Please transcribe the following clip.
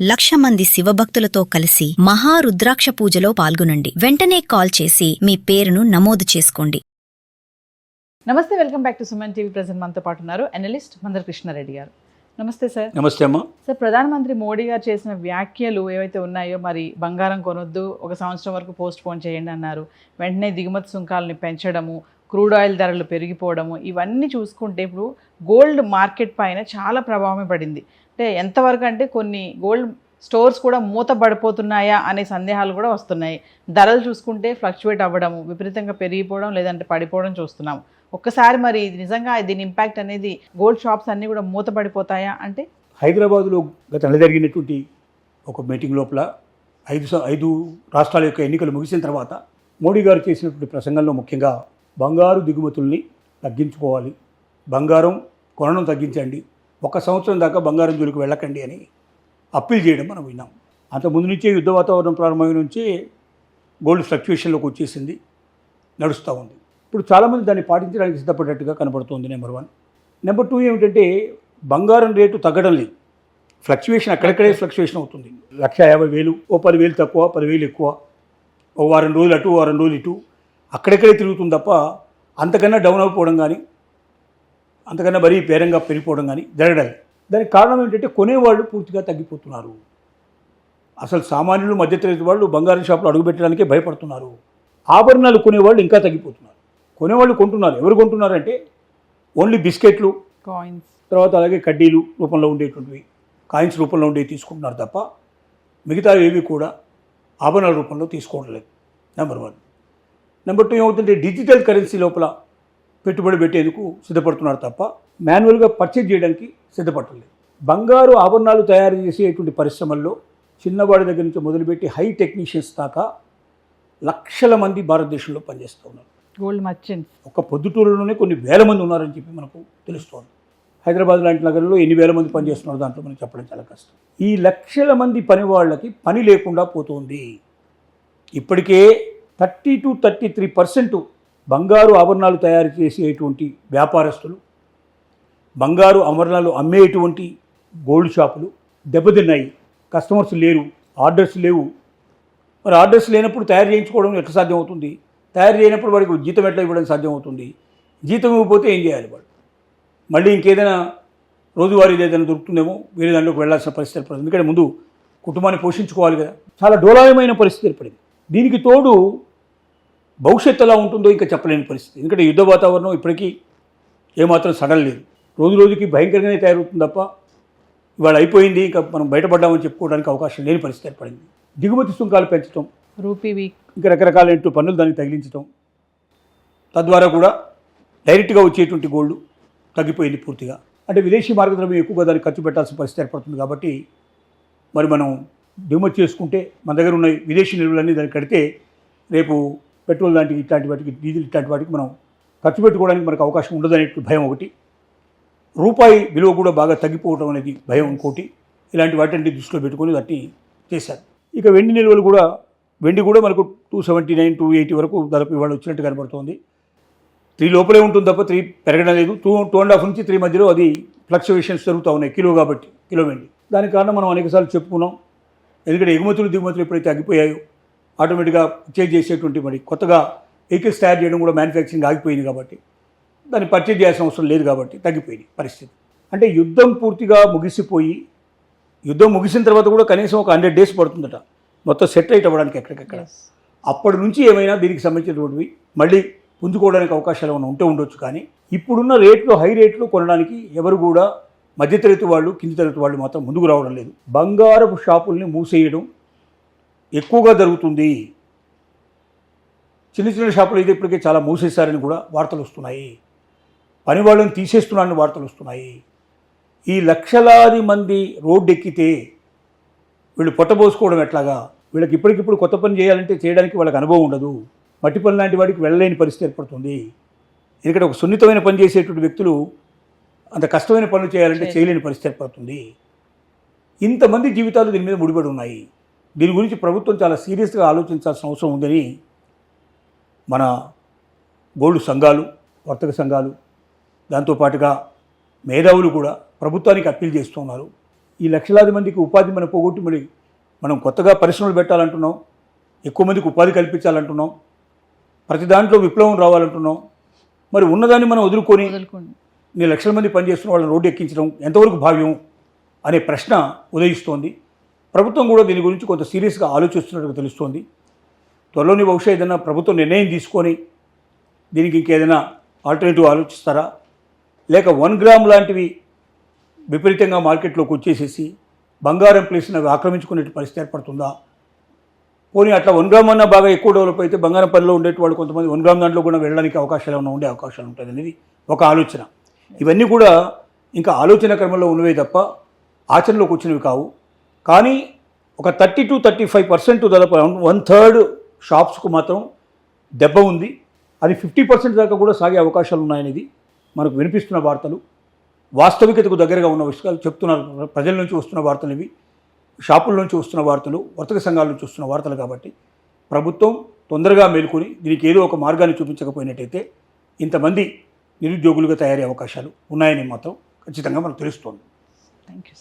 1,00,000 మంది శివభక్తులతో కలిసి మహారుద్రాక్ష పూజలో పాల్గొనండి. వెంటనే కాల్ చేసి మీ పేరును నమోదు చేసుకోండి. నమస్తే, welcome back to Suman TV. Present మనతో పాటు ఉన్నారు అనలిస్ట్ మందర కృష్ణారెడ్డి గారు. నమస్తే సార్. నమస్తే అమ్మా. సార్, ప్రధానమంత్రి మోడీ గారు చేసిన వ్యాఖ్యలు ఏవైతే ఉన్నాయో, మరి బంగారం కొనొద్దు, 1 సంవత్సరం వరకు పోస్ట్ పోన్ చేయండి అన్నారు. వెంటనే దిగుమతి సుంకాలని పెంచడము, క్రూడ్ ఆయిల్ ధరలు పెరిగిపోవడము, ఇవన్నీ చూసుకుంటే ఇప్పుడు గోల్డ్ మార్కెట్ పైన చాలా ప్రభావమే పడింది. అంటే ఎంతవరకు అంటే కొన్ని గోల్డ్ స్టోర్స్ కూడా మూతపడిపోతున్నాయా అనే సందేహాలు కూడా వస్తున్నాయి. ధరలు చూసుకుంటే ఫ్లక్చువేట్ అవ్వడము, విపరీతంగా పెరిగిపోవడం లేదంటే పడిపోవడం చూస్తున్నాము. ఒక్కసారి మరి ఇది నిజంగా దీని ఇంపాక్ట్ అనేది గోల్డ్ షాప్స్ అన్నీ కూడా మూతపడిపోతాయా అంటే? హైదరాబాదులో గత నెల జరిగినటువంటి ఒక మీటింగ్ లోపల 5 రాష్ట్రాల యొక్క ఎన్నికలు ముగిసిన తర్వాత మోడీ గారు చేసినటువంటి ప్రసంగంలో ముఖ్యంగా బంగారు దిగుమతుల్ని తగ్గించుకోవాలి, బంగారం కొనడం తగ్గించండి, 1 సంవత్సరం దాకా బంగారం జోలికి వెళ్ళకండి అని అప్పీల్ చేయడం మనం విన్నాం. అంత ముందు నుంచే యుద్ధ వాతావరణం ప్రారంభమైన నుంచే గోల్డ్ ఫ్లక్చుయేషన్లోకి వచ్చేసింది, నడుస్తూ ఉంది. ఇప్పుడు చాలామంది దాన్ని పాటించడానికి సిద్ధపడ్డట్టుగా కనబడుతుంది. నెంబర్ 1. నెంబర్ 2 ఏమిటంటే బంగారం రేటు తగ్గడం లేదు, ఫ్లక్చుయేషన్ అక్కడక్కడే ఫ్లక్చుయేషన్ అవుతుంది. 1,50,000, ఓ 10,000 తక్కువ, 10,000 ఎక్కువ, ఓ వారం రోజులు అటు, వారం రోజులు ఇటు, అక్కడక్కడే తిరుగుతుంది తప్ప అంతకన్నా డౌన్ అయిపోవడం కానీ, అంతకన్నా మరీ పేరంగా పెరిగిపోవడం కానీ జరగడం. దానికి కారణం ఏంటంటే కొనేవాళ్ళు పూర్తిగా తగ్గిపోతున్నారు. అసలు సామాన్యులు, మధ్యతరగతి వాళ్ళు బంగారం షాపులు అడుగుపెట్టడానికే భయపడుతున్నారు. ఆభరణాలు కొనేవాళ్ళు ఇంకా తగ్గిపోతున్నారు. కొనేవాళ్ళు కొంటున్నారు. ఎవరు కొంటున్నారంటే ఓన్లీ బిస్కెట్లు, కాయిన్స్, తర్వాత అలాగే కడ్డీలు రూపంలో ఉండేటువంటివి, కాయిన్స్ రూపంలో ఉండేవి తీసుకుంటున్నారు తప్ప మిగతా ఏవి కూడా ఆభరణాల రూపంలో తీసుకోవడం లేదు. నెంబర్ 1. నెంబర్ 2 ఏమవుతుంటే డిజిటల్ కరెన్సీ లోపల పెట్టుబడి పెట్టేందుకు సిద్ధపడుతున్నారు తప్ప మాన్యువల్గా పర్చేజ్ చేయడానికి సిద్ధపడలేదు. బంగారు ఆభరణాలు తయారు చేసేటువంటి పరిశ్రమల్లో చిన్నవాడి దగ్గర నుంచి మొదలుపెట్టి హై టెక్నీషియన్స్ దాకా లక్షల మంది భారతదేశంలో పనిచేస్తూ ఉన్నారు. గోల్డ్ మర్చెంట్స్ ఒక పొద్దుటూరులోనే కొన్ని వేల మంది ఉన్నారని చెప్పి మనకు తెలుస్తోంది. హైదరాబాద్ లాంటి నగరంలో ఎన్ని వేల మంది పనిచేస్తున్నారు దాంట్లో మనకు చెప్పడం చాలా కష్టం. ఈ లక్షల మంది పని వాళ్ళకి పని లేకుండా పోతుంది. ఇప్పటికే 30-33% బంగారు ఆభరణాలు తయారు చేసేటువంటి వ్యాపారస్తులు, బంగారు ఆభరణాలు అమ్మేటువంటి గోల్డ్ షాపులు దెబ్బతిన్నాయి. కస్టమర్స్ లేరు, ఆర్డర్స్ లేవు. మరి ఆర్డర్స్ లేనప్పుడు తయారు చేయించుకోవడం ఎట్లా సాధ్యం అవుతుంది? తయారు చేయనప్పుడు వాడికి జీతం ఎట్లా ఇవ్వడం సాధ్యం అవుతుంది? జీతం ఇవ్వకపోతే ఏం చేయాలి వాడు? మళ్ళీ ఇంకేదైనా రోజువారీ ఏదైనా దొరుకుతుందేమో వేరే దాంట్లోకి వెళ్ళాల్సిన పరిస్థితి ఏర్పడింది. ఎందుకంటే ముందు కుటుంబాన్ని పోషించుకోవాలి కదా. చాలా డోలాయమైన పరిస్థితి ఏర్పడింది. దీనికి తోడు భవిష్యత్తు ఎలా ఉంటుందో ఇంకా చెప్పలేని పరిస్థితి. ఎందుకంటే యుద్ధ వాతావరణం ఇప్పటికీ ఏమాత్రం సడలేదు. రోజు రోజుకి భయంకరంగానే తయారవుతుంది తప్ప ఇవాళ అయిపోయింది ఇంకా మనం బయటపడ్డామని చెప్పుకోవడానికి అవకాశం లేని పరిస్థితి ఏర్పడింది. దిగుమతి సుంకాలు పెంచడం, రూపీ వీక్, ఇంకా రకరకాలైన పన్నులు దానికి తగిలించడం, తద్వారా కూడా డైరెక్ట్గా వచ్చేటువంటి గోల్డ్ తగ్గిపోయింది పూర్తిగా. అంటే విదేశీ మార్గద్రవ్యం ఎక్కువగా దానికి ఖర్చు పెట్టాల్సిన పరిస్థితి ఏర్పడుతుంది. కాబట్టి మరి మనం దిగుమతి చేసుకుంటే మన దగ్గర ఉన్న విదేశీ నిల్వలన్నీ దానికి కడితే రేపు పెట్రోల్ లాంటివి, ఇట్లాంటి వాటికి, డీజిల్ ఇట్లాంటి వాటికి మనం ఖర్చు పెట్టుకోవడానికి మనకు అవకాశం ఉండదనే భయం ఒకటి, రూపాయి విలువ కూడా బాగా తగ్గిపోవడం అనేది భయం ఇంకోటి. ఇలాంటి వాటిని దృష్టిలో పెట్టుకొని వాటిని చేశారు. ఇక వెండి నిల్వలు కూడా, వెండి కూడా మనకు 279, 280 వరకు దాదాపు ఇవాళ వచ్చినట్టు కనబడుతోంది. 3 లోపలే ఉంటుంది తప్ప 3 పెరగడం లేదు. 2.5 నుంచి 3 మధ్యలో అది ఫ్లక్చువేషన్స్ జరుగుతూ ఉన్నాయి కిలో కాబట్టి, కిలో వెండి. దానికి కారణం మనం అనేకసార్లు చెప్పుకున్నాం. ఎందుకంటే ఎగుమతులు దిగుమతులు ఎప్పుడైతే తగ్గిపోయాయో ఆటోమేటిక్గా పర్చేజ్ చేసేటువంటి మరి కొత్తగా వెహికల్స్ తయారు చేయడం కూడా మ్యానుఫ్యాక్చరింగ్ ఆగిపోయింది కాబట్టి దాన్ని పర్చేజ్ చేయాల్సిన అవసరం లేదు కాబట్టి తగ్గిపోయింది పరిస్థితి. అంటే యుద్ధం పూర్తిగా ముగిసిపోయి, యుద్ధం ముగిసిన తర్వాత కూడా కనీసం ఒక 100 days పడుతుందట మొత్తం సెట్ అయిట్ అవ్వడానికి ఎక్కడికెక్కడ. అప్పటి నుంచి ఏమైనా దీనికి సంబంధించినటువంటివి మళ్ళీ పుంజుకోవడానికి అవకాశాలు ఏమైనా ఉంటే ఉండొచ్చు. కానీ ఇప్పుడున్న రేట్లు, హై రేట్లు కొనడానికి ఎవరు కూడా మధ్యతరగతి వాళ్ళు, కింది తరగతి వాళ్ళు మాత్రం ముందుకు రావడం లేదు. బంగారపు షాపుల్ని మూసేయడం ఎక్కువగా జరుగుతుంది. చిన్న చిన్న షాపులు అయితే ఇప్పటికే చాలా మూసేశారని కూడా వార్తలు వస్తున్నాయి. పని వాళ్ళని తీసేస్తున్నారని వార్తలు వస్తున్నాయి. ఈ లక్షలాది మంది రోడ్డు ఎక్కితే వీళ్ళు పొట్టబోసుకోవడం ఎట్లాగా? వీళ్ళకి ఇప్పటికిప్పుడు కొత్త పని చేయాలంటే చేయడానికి వాళ్ళకి అనుభవం ఉండదు. మట్టి పని లాంటి వాడికి వెళ్ళలేని పరిస్థితి ఏర్పడుతుంది. ఎందుకంటే ఒక సున్నితమైన పని చేసేటువంటి వ్యక్తులు అంత కష్టమైన పనులు చేయాలంటే చేయలేని పరిస్థితి ఏర్పడుతుంది. ఇంతమంది జీవితాలు దీని మీద ముడిపడి ఉన్నాయి. దీని గురించి ప్రభుత్వం చాలా సీరియస్గా ఆలోచించాల్సిన అవసరం ఉందని మన గోల్డ్ సంఘాలు, వర్తక సంఘాలు, దాంతోపాటుగా మేధావులు కూడా ప్రభుత్వానికి అప్పీల్ చేస్తున్నారు. ఈ లక్షలాది మందికి ఉపాధి మనం పోగొట్టి మరి మనం కొత్తగా పరిశ్రమలు పెట్టాలంటున్నాం, ఎక్కువ మందికి ఉపాధి కల్పించాలంటున్నాం, ప్రతి దాంట్లో విప్లవం రావాలంటున్నాం. మరి ఉన్నదాన్ని మనం వదులుకొని ఇన్ని లక్షల మంది పనిచేస్తున్న వాళ్ళని రోడ్డు ఎక్కించడం ఎంతవరకు భావ్యం అనే ప్రశ్న ఉదయిస్తోంది. ప్రభుత్వం కూడా దీని గురించి కొంత సీరియస్గా ఆలోచిస్తున్నట్టుగా తెలుస్తోంది. త్వరలోని బహుశా ఏదైనా ప్రభుత్వం నిర్ణయం తీసుకొని దీనికి ఇంకేదైనా ఆల్టర్నేటివ్ ఆలోచిస్తారా, లేక 1 గ్రామ్ లాంటివి విపరీతంగా మార్కెట్లోకి వచ్చేసేసి బంగారం ప్లేస్ని అవి ఆక్రమించుకునే పరిస్థితి ఏర్పడుతుందా? పోనీ అట్లా 1 గ్రామ్ అన్నా బాగా ఎక్కువ డెవలప్ అయితే బంగారం పనిలో ఉండేవాళ్ళు కొంతమంది 1 గ్రామ్ దాంట్లో కూడా వెళ్ళడానికి అవకాశాలు ఏమైనా ఉండే అవకాశాలు ఉంటుంది అనేది ఒక ఆలోచన. ఇవన్నీ కూడా ఇంకా ఆలోచన క్రమంలో ఉన్నవే తప్ప ఆచరణలోకి వచ్చినవి కావు. కానీ ఒక 30 to 35% దాదాపు 1/3 షాప్స్కు మాత్రం దెబ్బ ఉంది. అది 50% దాకా కూడా సాగే అవకాశాలు ఉన్నాయనేది మనకు వినిపిస్తున్న వార్తలు. వాస్తవికతకు దగ్గరగా ఉన్న విషయాలు చెప్తున్నారు. ప్రజల నుంచి వస్తున్న వార్తలు ఇవి, షాపుల నుంచి వస్తున్న వార్తలు, వర్తక సంఘాల నుంచి వస్తున్న వార్తలు. కాబట్టి ప్రభుత్వం తొందరగా మేలుకొని దీనికి ఏదో ఒక మార్గాన్ని చూపించకపోయినట్టయితే ఇంతమంది నిరుద్యోగులుగా తయారయ్యే అవకాశాలు ఉన్నాయని మాత్రం ఖచ్చితంగా మనకు తెలుస్తోంది. Thank you.